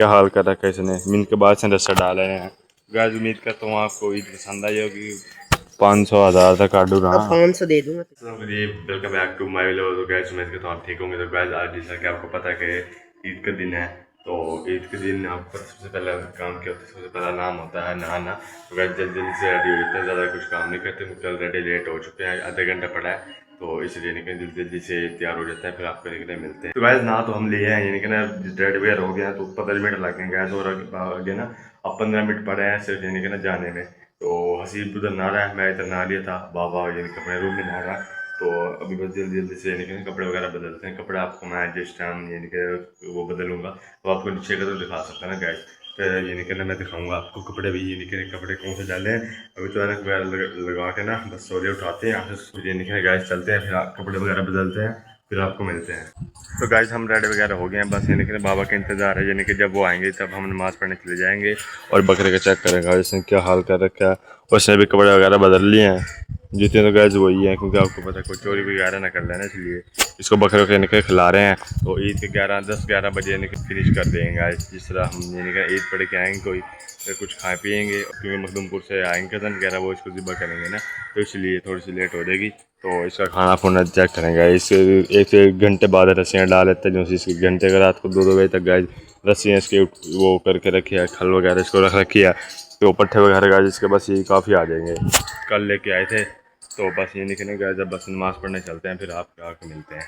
क्या हाल कर रखा है इसने मीन के बाद से रस्सा डाले हैं। गाइस उम्मीद करता हूँ आपको ईद पसंद आई होगी। 500 1000 तक काटू रहा 500 दे दूंगा। Welcome back to my vlog. तो गाइस उम्मीद करता हूँ आप ठीक होंगे। तो गाइस आज जैसा कि आपको पता है कि ईद का दिन है, तो ईद के दिन आपको सबसे पहला काम क्या होता है, सबसे पहला नाम होता है नहाना। तो गाइस जल्दी जल्दी से रेडी हो जाते हैं, ज़्यादा कुछ काम नहीं करते, कल रेडी लेट हो चुके हैं, आधा घंटा पड़ा है, तो इसलिए निकल जल्दी जल्दी से तैयार हो जाता है, फिर आपको निकले मिलते हैं। तो गाइस ना तो हम लिए हैं यानी कि ना रेड वेयर हो गया, तो 15 मिनट लगे हैं गैस, और आगे ना अब 15 मिनट पड़े हैं सिर्फ यानी कि ना जाने में। तो हसीब उधर नहा रहा है, मैं इधर नहा लिया था, बाबा यानी कि अपने रूम में नहा रहा। तो अभी बस जल्दी जल्दी से यानी कि कपड़े वगैरह बदलते हैं। कपड़े आपको मैं जिस टाइम यानी कि वो बदलूंगा तो आपको नीचे का तो दिखा सकता है ना गैस, फिर यानी कि ना मैं दिखाऊंगा आपको कपड़े भी, यानी कि कपड़े कौन से डाले हैं। अभी तो ऐनक वगैरह लगा के ना बस सोरे उठाते हैं, यहाँ से यानी कि गैस चलते हैं, फिर कपड़े वगैरह बदलते हैं, फिर आपको मिलते हैं। तो गाइस हम रेडी वगैरह हो गए हैं, बस यानी कि बाबा का इंतज़ार है, यानी कि जब वो आएंगे तब हम नमाज़ पढ़ने चले जाएंगे और बकरे का चेक करेंगे इसने क्या हाल कर रखा है। उसने भी कपड़े वगैरह बदल लिए हैं, जूते तो गैस वही है, क्योंकि आपको पता है कोई चोरी वगैरह ना कर लेना, इसलिए इसको बकरे के निकल खिला रहे हैं। तो ईद के 10 11 बजे फिनिश कर देंगे गाइस, जिस तरह हम यानी कि ईद पढ़ के आएंगे, कोई फिर कुछ खाए पियेंगे, क्योंकि मखदूमपुर से आएंगे कज़न वगैरह, वो इसको ज़िबा करेंगे ना, तो इसलिए थोड़ी सी लेट हो जाएगी। तो इसका खाना खुना चेक करेंगे, इस 1 घंटे बाद रस्सियाँ डाल लेते हैं, जो इसके घंटे का रात को 2 2 बजे तक गाइस रस्सियाँ इसके वो करके रखी है, खल वगैरह इसको रख रखी है, तो पट्ठे वगैरह गाइस इसके बस ये काफ़ी आ जाएंगे। कल लेके आए थे, तो बस ये निकलने गाइस, जब बस नमाज़ पढ़ने चलते हैं, फिर आपके आके मिलते हैं।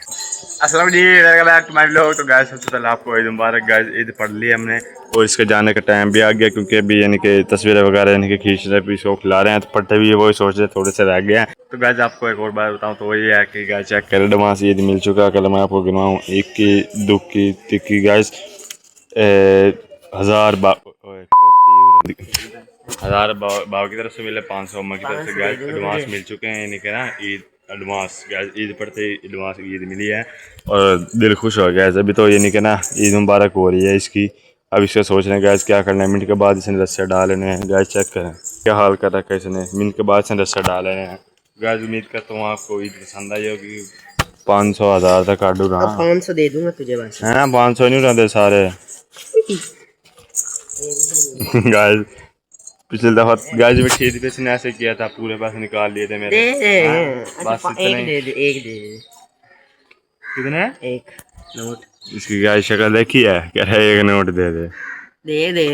अस्सलाम जी, welcome back to my vlog. तो गाइस सबसे पहले आपको ईद मुबारक गाइस, ईद पढ़ ली हमने और इसके जाने का टाइम भी आ गया, क्योंकि अभी यानी कि तस्वीरें वगैरह यानी कि खींच रहे भी इसको खिला रहे हैं, तो पट्टे भी वो सोच रहे थोड़े से रह गए हैं। तो गाइस आपको एक और बात बताऊं, तो वही है कि गाइस चेक कर एडवांस ईद मिल चुका है। कल मैं आपको गिनवाऊँ 1 की 2 की 3 की गाइस 1000 बाबा की तरफ से मिले, 500 अम्मा की तरफ से गाइस एडवांस मिल चुके हैं, यानी कि ना ईद एडवांस गाइस, ईद पढ़ते ही एडवांस ईद मिली है और दिल खुश हो गया है। अभी तो यानी कि ना ईद मुबारक हो रही है इसकी, अब इसका सोच रहे हैं गैस क्या करना है। मिनट के बाद इसने रस्सा डालने हैं, गैस चेक करें क्या हाल कर रखा है इसने, मिनट के बाद इसने रस्सा डालने हैं। गैस उम्मीद करता हूँ आपको ईद पसंद आई होगी। 500 1000 तक काटू रहा 500 दे दूंगा तुझे बस। है ना, 500 नहीं रहते सारे गाइस। पिछले दफा गाइस में खेती पे इसने ऐसे किया था, पूरे पैसे निकाल लिए थे मेरे। बस अच्छा, एक दे दे, एक दे दे। कितने? एक नोट इसकी गाइस शक्ल देखी है, कह रहा है 1 नोट दे दे। दे दे।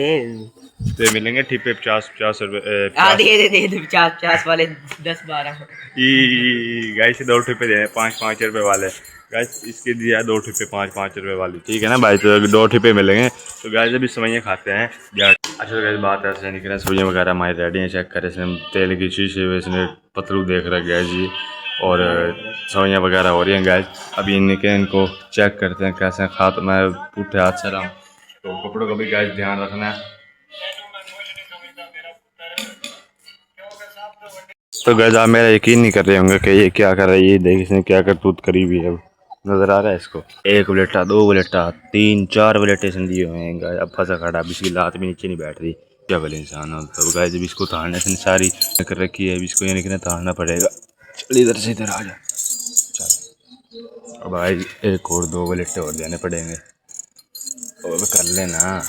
तो मिलेंगे ठिपे 50 रुपए। दे दे 50 वाले 10 12। गाइस 2 ठिपे दे, 5 5 रुपए वाले। गाइस इसके दिया 2 ठिपे 5 5 रुपए वाली, ठीक है ना भाई, तो 2 ठिपे मिलेंगे। तो गाइस अभी सवैयाँ खाते हैं यार। अच्छा तो गाइस बात ऐसे नहीं करना, सवैयाँ वगैरह हमारी रेडी हैं, चेक करें इसने तेल की शीशे में इसने पतलू देख रहा गया जी, और सवैयाँ वगैरह हो रही हैं गाइस। अभी इनको चेक करते हैं कैसे खा, तो मैं पुट्ठे हाथ से रहा हूँ, तो कपड़ों का भी गाइस ध्यान रखना है। तो गाइस आप मेरा यकीन नहीं कर रहे होंगे कि ये क्या कर रहा है, ये देख इसने क्या करतूत करी हुई है, नजर आ रहा है इसको। 1 बुलेटा 2 बुलेटा 3 4 बुलेटे दिए हुए हैं गाइस, अब फंसा खड़ा, अब इसकी लात भी नीचे नहीं बैठ रही, क्या भले इंसान हो। तो गाइस अभी इसको ताड़ने से सारी कर रखी है, अभी इसको यानी कि ताड़ना पड़ेगा। चल इधर से इधर आ जा, चल अब भाई 1 और 2 बुलेटे और देने पड़ेंगे, और कर लेना,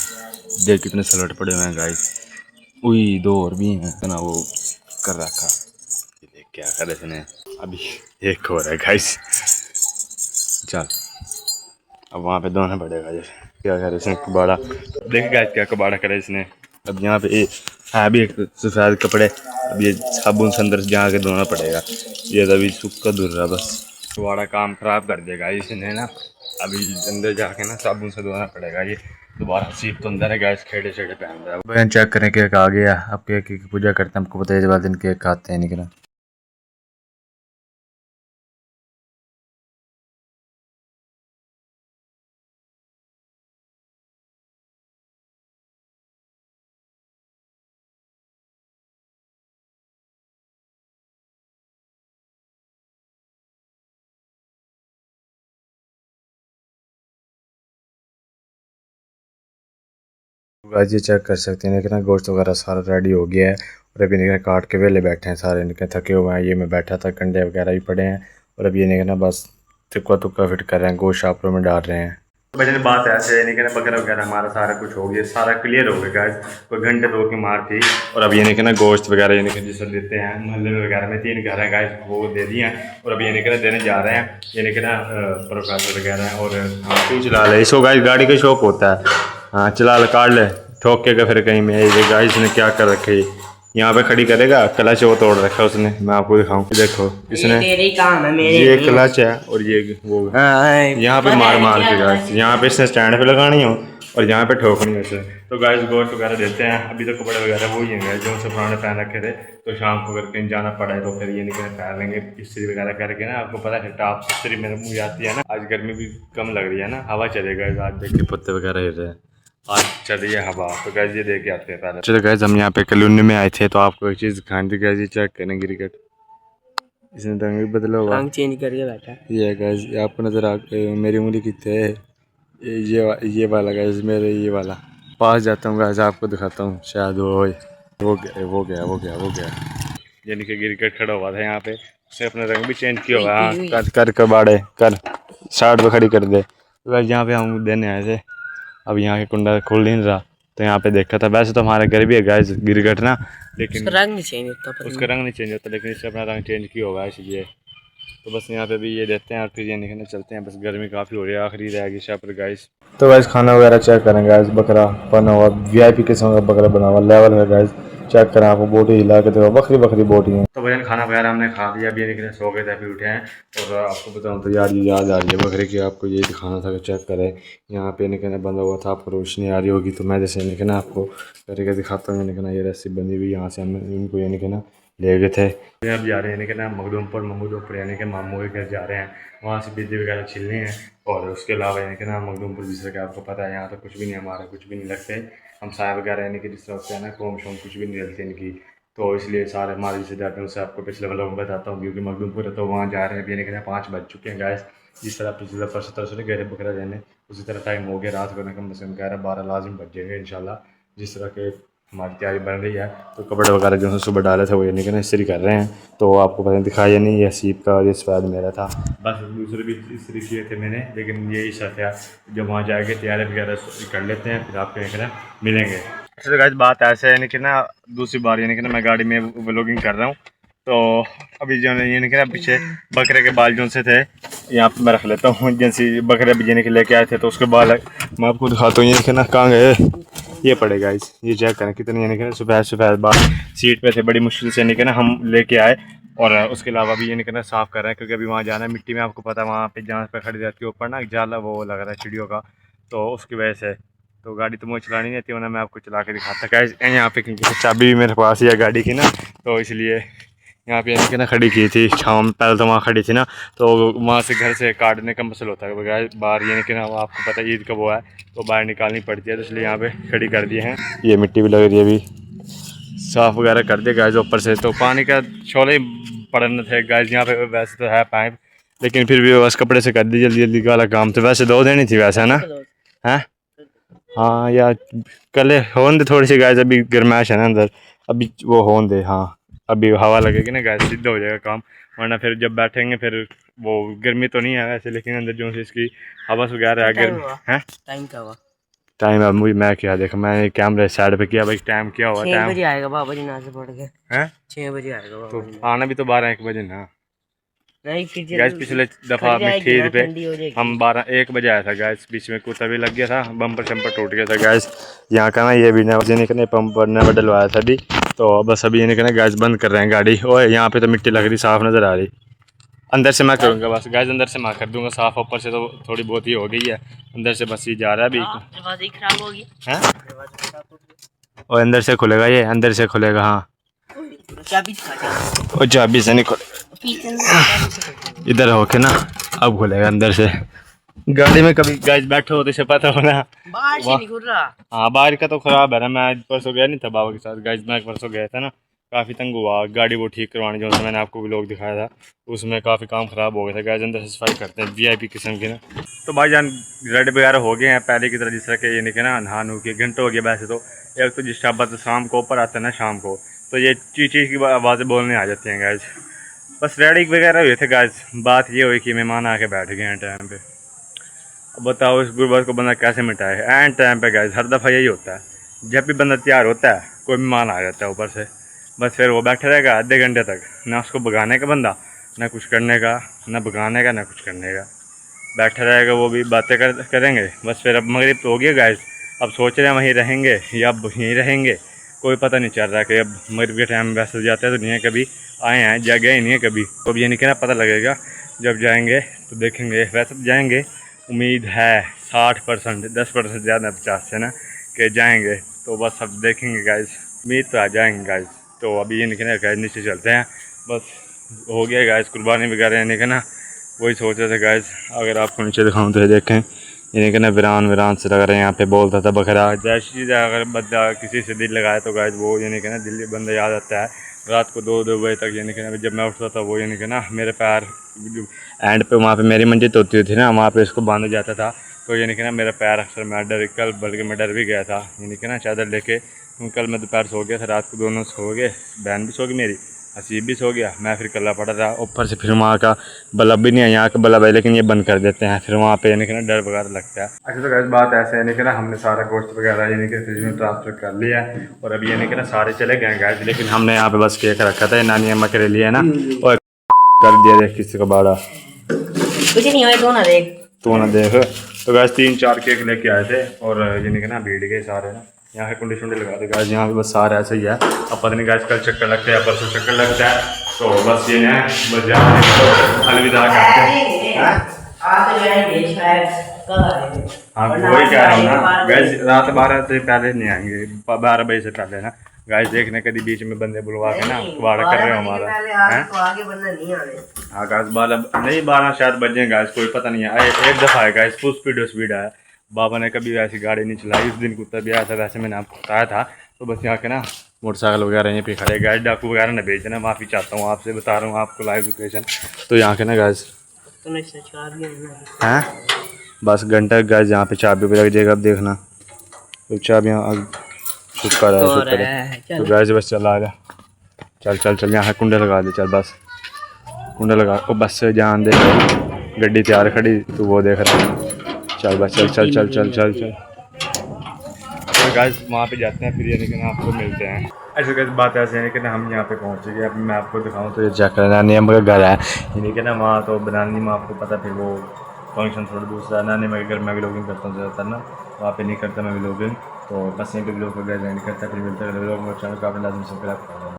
देख कितने सलट पड़े हुए हैं गाइस। उई 2 और भी हैं ना, वो कर रखा, क्या करे इसने। अभी 1 और है गाइस, चल अब वहाँ पे दोना पड़ेगा जैसे, क्या करे इसने कबाड़ा, देख गाइस क्या कबाड़ा करे इसने। अब यहाँ पे है भी एक सफ़ेद कपड़े, अब ये साबुन से अंदर जहाँ के धोना पड़ेगा, ये अभी सूखा धुल रहा, बस कबाड़ा काम ख़राब कर देगा इसने ना। अभी अंदर जाके ना साबुन से धोना पड़ेगा, ये दोबारा सीप तो अंदर है गाइस, खेड़े छेड़े पहन रहा है। बहन चेक करें केक आ गया, अब केक की पूजा करते हैं, हमको पता है बाद दिन केक खाते हैं निकला। गाइस ये चेक कर सकते हैं लेकिन गोश्त वगैरह सारा रेडी हो गया है, और अभी निकल काट के वेले बैठे हैं सारे, निकल थके हुए हैं। ये मैं बैठा था, कंडे वगैरह भी पड़े हैं, और अभी ये निकल बस तुक्का तुक्का फिट कर रहे हैं, गोश्त शापरों में डाल रहे हैं। वजह बात ऐसे है, नहीं बकरा वगैरह हमारा सारा कुछ हो गया, सारा क्लियर हो गया गाइस। कोई घंटे दो की मार थी। और अब ये नहीं कहना गोश्त वगैरह यानी कि जिससे देते हैं मोहल्ले में वगैरह में 3 घर हैं गाइस, वो दे दिए हैं। और अभी ये नहीं कहना देने जा रहे हैं, ये नहीं कहना प्रोफेसर वगैरह। और हाँ तू चला ले इसको गाइस, गाड़ी का शौक होता है। हाँ चला ले, काट ले, ठोक के फिर कहीं में। ये गाइस ने क्या कर रखे, यहाँ पे खड़ी करेगा, क्लच वो तोड़ रखा है उसने। मैं आपको दिखाऊं, देखो इसने, तेरे ही काम है, मेरे ये नहीं। क्लच है और ये वो यहाँ पे मार मार के गाइस, यहाँ पे इसने स्टैंड पे लगानी हो और यहाँ पे ठोकनी हो इसे। तो गाइस गोश्त वगैरह देते हैं। अभी तो कपड़े वगैरह वो ही हैं गाइस जो उनसे पुराने पहन रखे थे। तो शाम को अगर कहीं जाना पड़ा है तो फिर ये निकल पहन लेंगे इस्त्री वगैरह करके ना। आपको पता है टॉप इस्त्री मेरे मुँह आती है ना। आज गर्मी भी कम लग रही है ना, हवा चलेगा। आज देखिए पत्ते वगैरह हिल रहे हैं, आज चल रही है हवा। तो गैस ये देख के आते हैं पहले। चलो गैस हम यहाँ पे कलोनी में आए थे तो आपको एक चीज़ दिखानी थी गैस, ये चेक करें क्रिकेट, इसने रंग भी बदला हुआ, रंग चेंज करके बैठा। ये गैस आपको नजर आ, मेरी उंगली कितने है, ये वाला गैस, मेरे ये वाला पास जाता हूँ गैस, आपको दिखाता हूँ शायद वो गया। यानी कि क्रिकेट खड़ा हुआ था यहाँ पे, उसने अपना रंग भी चेंज किया हुआ है। कर कबाड़े कर साइड पे खड़ी कर दे। तो गैस यहाँ पे हम देने आए थे। अब यहाँ के कुंडा खोल नहीं रहा तो यहाँ पे देखा था। वैसे तो हमारे घर भी है गाइस गिरगट ना, लेकिन उसका रंग नहीं चेंज होता, उसका रंग नहीं चेंज होता, लेकिन इससे अपना रंग चेंज किया होगा इसलिए। तो बस यहाँ पे भी ये देते हैं और फिर ये निकलने चलते हैं। बस गर्मी काफ़ी हो रही है, आखिरी रहेगी शाह पर गाइस। तो गाइस खाना वगैरह चेक करें गाइस, बकरा बना हुआ VIP किस्म का बकरा बना हुआ लेवल है गाइस। चेक करें, आपको बोटी हिला के देखो, बकरी बोटी है। तो भैया खाना वगैरह हमने खा लिया, अभी निकले सो गए थे, अभी उठे हैं। और आपको बताऊँ तो यार ये याद आ रही है बकरे की, आपको ये दिखाना था कि चेक करें। यहाँ पे निकलने बंधा हुआ था, आपको रोशनी आ रही होगी तो मैं जैसे निकलना आपको करके दिखाता हूँ। निकलना ये रस्सी बंधी हुई, यहाँ से हम इनको ये निकलना ले गए थे। अब जा रहे हैं यानी कि ना मखदूमपुर यानी कि मामू के घर जा रहे हैं, वहाँ से बिजली वगैरह छिलनी है। और उसके अलावा यानी कि ना मखदूमपुर जिस कि आपको पता है यहाँ तो कुछ भी नहीं, हमारा कुछ भी नहीं लगते हम साय वगैरह यानी कि जिस तरह होते हैं ना, कोम शोम कुछ भी नहीं डलते इनकी। तो इसलिए सारे हमारे से जाते हैं, उससे आपको पिछले वालों में बताता हूँ क्योंकि मखदूमपुर है तो वहाँ जा रहे हैं। यानी कि ना 5 बज चुके हैं गैस। जिस तरह पिछले परसों तरह से गए थे बकरा देने, उसी तरह टाइम हो गया रात को ना, कम से कम 11-12 लाजिम बज जाएंगे इंशाल्लाह। जिस तरह के हमारी तैयारी बन रही है। तो कपड़े वगैरह जो है सुबह डाले थे वो यानी कि ना इस्त्री कर रहे हैं। तो आपको पता नहीं दिखाया नहीं, ये सीप का और ये सफ़ेद मेरा था, बस दूसरे भी इस्त्री किए थे मैंने, लेकिन ये इशा था जब वहाँ जाके तैयारी वगैरह कर लेते हैं फिर आपको यानी कि ना मिलेंगे। अच्छा गाइस बात ऐसे है यानी कि ना दूसरी बार यानी कि ना मैं गाड़ी में व्लॉगिंग कर रहा हूँ। तो अभी जो है यानी कि ना पीछे बकरे के बाल जो से थे यहाँ पे मैं रख लेता हूँ, जैसे बकरे अभी यानी कि लेके आए थे तो उसके बाल मैं आपको दिखाता हूँ। यानी कि ना कहाँ गए, ये पड़ेगा इस, ये चेक करें कितने यानी कि सुबह बाल सीट पे थे, बड़ी मुश्किल से यानी कि ना हम लेके आए। और उसके अलावा भी यानी कि ना साफ़ कर रहे हैं क्योंकि अभी वहाँ जाना है मिट्टी में, आपको पता है वहाँ पे जहाँ पे खड़ी रहती है ऊपर ना जाला वो लग रहा है चिड़ियों का, तो उसकी वजह से। तो गाड़ी तो मुझे चलानी नहीं आती, वरना मैं आपको चला के दिखाता गाइस। यहाँ पे क्योंकि चाबी भी मेरे पास ही है गाड़ी की ना, तो इसलिए यहाँ पे यानी कि ना खड़ी की थी छाँव में, पहले तो वहाँ खड़ी थी ना, तो वहाँ से घर से काटने का मसल होता है बगैर बाहर यानी कि ना, आपको पता है ईद का वो है तो बाहर निकालनी पड़ती है, तो इसलिए यहाँ पे खड़ी कर दिए हैं। ये मिट्टी भी लग रही है, अभी साफ़ वगैरह कर दिया गाइस ऊपर से। तो पानी का छोले पड़ने थे गाइस यहाँ पे, वैसे तो है पाइप लेकिन फिर भी बस कपड़े से कर दी जल्दी जल्दी वाला काम। तो वैसे 2 देनी थी वैसे है ना, हैं हाँ यार कल होन दे थोड़ी सी गाइस, अभी गर्माइश है ना अंदर, अभी वो होन दे। हाँ अभी हवा लगेगी ना गाइस सीधा हो जाएगा काम, वरना फिर जब बैठेंगे फिर वो गर्मी तो नहीं है वैसे, लेकिन अंदर जो है इसकी हवा वगैरह है गर्मी है। टाइम क्या हुआ? टाइम अब मुझे मैं क्या देखा, मैंने कैमरे साइड पे किया भाई, टाइम क्या हुआ, 6 बजे आएगा बाबा जी नमाज़ पढ़ के, हैं 6 बजे आएगा बाबा तो जी। आना भी तो 12-1 बजे ना नहीं फिर गैस। पिछले दफ़ा मिट्टी पे हम 12-1 बजे आया था गैस, बीच में कुत्ता भी लग गया था, बम्पर शम्पर टूट गया था गैस। यहाँ का ना ये भी नहीं पंप नया डलवाया था अभी, तो बस अभी ये कहना गैस बंद कर रहे हैं गाड़ी। और यहाँ पे तो मिट्टी लग रही साफ़ नज़र आ रही, अंदर से मैं करूँगा बस गैस, अंदर से मैं कर दूँगा साफ़, ऊपर से तो थोड़ी बहुत ही हो गई है, अंदर से बस ये जा रहा है अभी। खराब होगी हैं और अंदर से खुलेगा, ये अंदर से खुलेगा। हाँ और चाबी से नहीं खुलेगा, इधर होके ना अब खुलेगा अंदर से। गाड़ी में कभी गैस बैठे हो तो इसे पता हो ना, बाहर से नहीं खुल रहा। हाँ बाहर का तो ख़राब है ना, मैं आज परसों गया नहीं था बाबा के साथ गैस, मैं परसों गया था ना, काफ़ी तंग हुआ गाड़ी वो ठीक करवाने, जो मैंने आपको भी लोग दिखाया था उसमें काफ़ी काम ख़राब हो गया था गैस। अंदर से सफाई करते हैं VIP किस्म की ना। तो भाईजान रेड वगैरह हो गए हैं पहले की तरह, जिस तरह के ये निकले ना नहा नू के घंटे हो गया वैसे तो। एक तो जिस शाबत शाम को ऊपर आता है ना शाम को, तो ये चीची की आवाज़ें बोलने आ जाती हैं गैस। बस रेडी वगैरह हुए थे गैस, बात ये हुई कि मेहमान आके बैठ गए हैं टाइम पे। अब बताओ इस गुर्बत को बंदा कैसे मिटाए। एंड टाइम पे गाइस हर दफ़ा यही होता है, जब भी बंदा तैयार होता है कोई मेहमान आ जाता है ऊपर से, बस फिर वो बैठा रहेगा आधे घंटे तक, ना उसको भगाने का बंदा, ना कुछ करने का, ना भगाने का, ना कुछ करने का, बैठा रहेगा वो भी बातें करेंगे बस। फिर अब मगरिब तो हो गया गाइस, अब सोच रहे हैं वहीं रहेंगे या अब यहीं रहेंगे, कोई पता नहीं चल रहा कि अब मगरिब के टाइम वैसे जाते हैं तो नहीं है, कभी आए हैं जा गए नहीं है कभी, तो अब ये नहीं कहना पता लगेगा जब जाएंगे तो देखेंगे। वैसे तो जाएंगे, उम्मीद है 60%, 10% ज़्यादा 50 से ना कि जाएंगे, तो बस अब देखेंगे गाइस, उम्मीद तो आ जाएंगे गाइस। तो अभी ये नहीं कहना गाइस नीचे चलते हैं, बस हो गया गाइस कुर्बानी वगैरह नहीं कहना, वही सोच रहे थे गाइस। अगर आपको नीचे दिखाऊँ तो ये देखें, यानी कि ना वीरान से लग रहा है, यहाँ पे बोलता था बकरा जैसी चीज़ है, अगर बंदा किसी से दिल लगाए तो गाइस वो यानी कि ना दिल बंदा याद आता है। रात को 2 बजे तक यानी कि ना जब मैं उठता था वो यानी कि ना मेरे पैर एंड पे वहाँ पे मेरी मंजिल होती थी ना, वहाँ पे इसको बांधा जाता था, तो यानी कि ना मेरा पैर अक्सर मैं डर, कल बल्कि मैं डर भी गया था यानी कि ना चादर लेके। कल मैं दोपहर सो गया था, रात को दोनों सो गए, बहन भी सो गई मेरी, हसीब भी सो गया, मैं फिर कल्ला पड़ा रहा। ऊपर से फिर वहाँ का बल्ब भी नहीं है, यहाँ का बल्ब है लेकिन ये बंद कर देते हैं, फिर वहाँ पे यानी कि ना डर वगैरह लगता है। अच्छा तो गाइस बात ऐसे यानी कि ना हमने सारा गोश्त वगैरह यानी कि फ्रिज में ट्रांसफ़र कर लिया है, और अभी यानी कि ना सारे चले गए गाइस, लेकिन हमने यहाँ पे बस केक रखा था नानी अम्मा के लिए ना, और कर दिया देख किसी का बाड़ा कुछ नहीं हुआ, तो ना देख। तो गाइस 3-4 केक लेके आए थे, और यानी कि ना भीड़ गए सारे ना, यहाँ के कुंडे शुंडे लगा दे गाइस, यहाँ पे बस सारा ऐसा ही है। अब पता नहीं गाइस कल चक्कर लगता है, परसों चक्कर लगता है, तो बस ये है, बस जाने को अलविदा करते हैं। हाँ वही कह रहा हूँ ना गाइस, रात 12 से पहले नहीं आएंगे, 12 बजे से पहले ना गाइस। देखने कभी बीच में बंदे बुलवा के ना कुआड़ा कर रहे हो हमारा है। हाँ गाइस 12 शायद बजे गाइस, कोई पता नहीं है। एक दफ़ा है गाइस फुल स्पीड आया, बाबा ने कभी वैसी गाड़ी नहीं चलाई, उस दिन कुत्ता भी आया था, वैसे मैंने आपको बताया था। तो बस यहाँ के ना मोटरसाइकिल वगैरह यहीं पे खड़े, गाइस डाकू वगैरह ना भेज देना, माफ़ी चाहता हूँ आपसे, बता रहा हूँ आपको लाइव लोकेशन। तो यहाँ के ना गाइस हैं बस घंटा गाइस, यहाँ पे चाबी भी लग जाएगा, अब देखना तो चाबियाँ शुक्र है। तो गाइस बस चल आ जा, चल यहाँ कुंडे लगा दे, चल बस कुंडे लगा, ओ बस से जान दे, गड्डी तैयार खड़ी तू वो देख रहा है, चल बस चल। तो गाइस वहाँ पे जाते हैं, फिर ये लेकिन आपको मिलते हैं। ऐसे कैसे बात ऐसे है कि ना हम यहाँ पे पहुँच गए, अब मैं आपको दिखाऊँ तो ये चेक करना नानी अम्मा का घर है, यानी कि ना वहाँ तो बनानी में आपको पता, फिर वो फंक्शन थोड़ा दूसरा, नानी अम्मा के घर मैं भी व्लॉगिंग करता हूँ ज़्यादातर ना, वहाँ पे नहीं करता मैं व्लॉगिंग, तो बस यहीं पे व्लॉग वगैरह नहीं करता। फिर मिलते हैं व्लॉग में, चैनल को आपने लाजमी सब्सक्राइब करना।